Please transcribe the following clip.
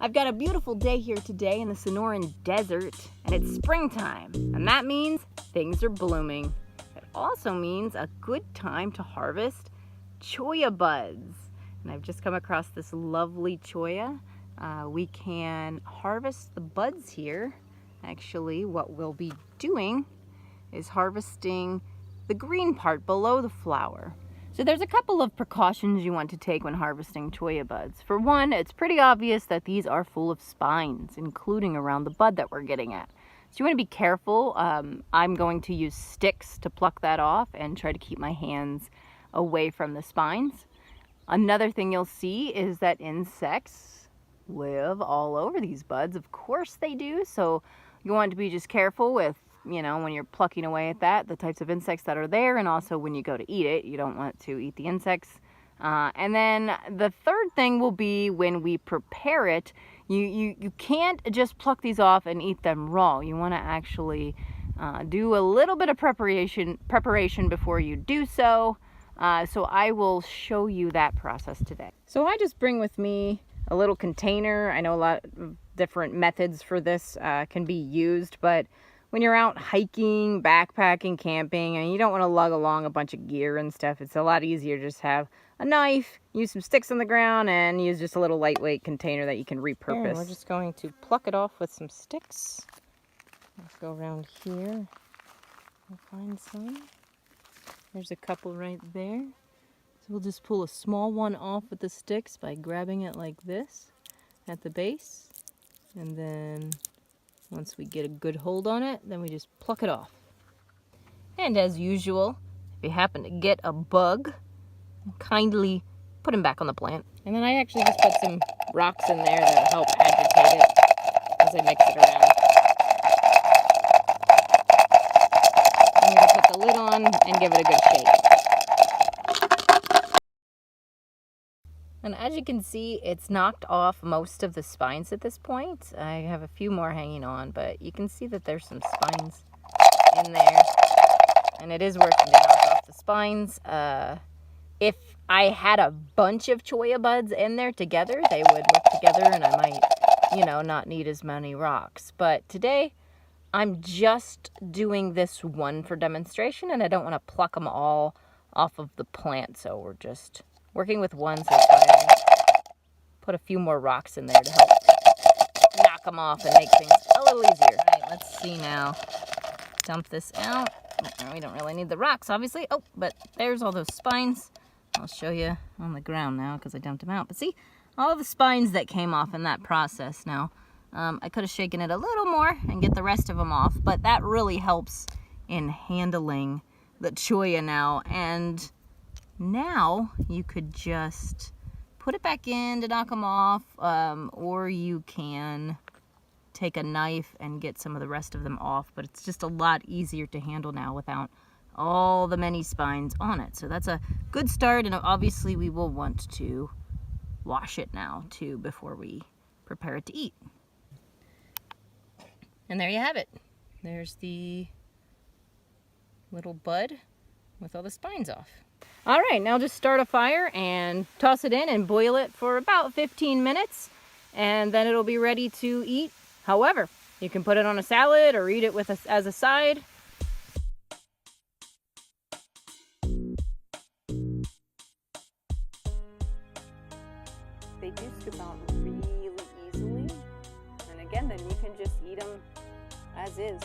I've got a beautiful day here today in the Sonoran Desert, and it's springtime, and that means things are blooming. It also means a good time to harvest cholla buds. And I've just come across this lovely cholla. We can harvest the buds here. Actually, what we'll be doing is harvesting the green part below the flower. So there's a couple of precautions you want to take when harvesting cholla buds. For one, it's pretty obvious that these are full of spines, including around the bud that we're getting at. So you want to be careful. I'm going to use sticks to pluck that off and try to keep my hands away from the spines. Another thing you'll see is that insects live all over these buds. Of course they do. So you want to be just careful with, when you're plucking away at that, the types of insects that are there, and also when you go to eat it, you don't want to eat the insects. And then the third thing will be when we prepare it, you can't just pluck these off and eat them raw. You want to actually do a little bit of preparation before you do so. So I will show you that process today. So I just bring with me a little container. I know a lot of different methods for this can be used, but when you're out hiking, backpacking, camping, and you don't want to lug along a bunch of gear and stuff, it's a lot easier to just have a knife, use some sticks on the ground, and use just a little lightweight container that you can repurpose. And we're just going to pluck it off with some sticks. Let's go around here and find some. There's a couple right there. So we'll just pull a small one off with the sticks by grabbing it like this at the base, and then once we get a good hold on it, then we just pluck it off. And as usual, if you happen to get a bug, kindly put him back on the plant. And then I actually just put some rocks in there to help agitate it as I mix it around. I'm going to put the lid on and give it a good shake. And as you can see, it's knocked off most of the spines at this point. I have a few more hanging on, but you can see that there's some spines in there. And it is working to knock off the spines. If I had a bunch of cholla buds in there together, they would work together and I might, not need as many rocks. But today, I'm just doing this one for demonstration, and I don't want to pluck them all off of the plant. So we're just working with one, so I put a few more rocks in there to help knock them off and make things a little easier. All right, let's see now. Dump this out. We don't really need the rocks, obviously. Oh, but there's all those spines. I'll show you on the ground now because I dumped them out. But see, all the spines that came off in that process now. I could have shaken it a little more and get the rest of them off, but that really helps in handling the cholla now. And now you could just put it back in to knock them off, or you can take a knife and get some of the rest of them off, but it's just a lot easier to handle now without all the many spines on it. So that's a good start, and obviously we will want to wash it now too before we prepare it to eat. And there you have it. There's the little bud with all the spines off. All right, now just start a fire and toss it in and boil it for about 15 minutes, and then it'll be ready to eat. However, you can put it on a salad or eat it with as a side. They do scoop out really easily, and again, then you can just eat them as is.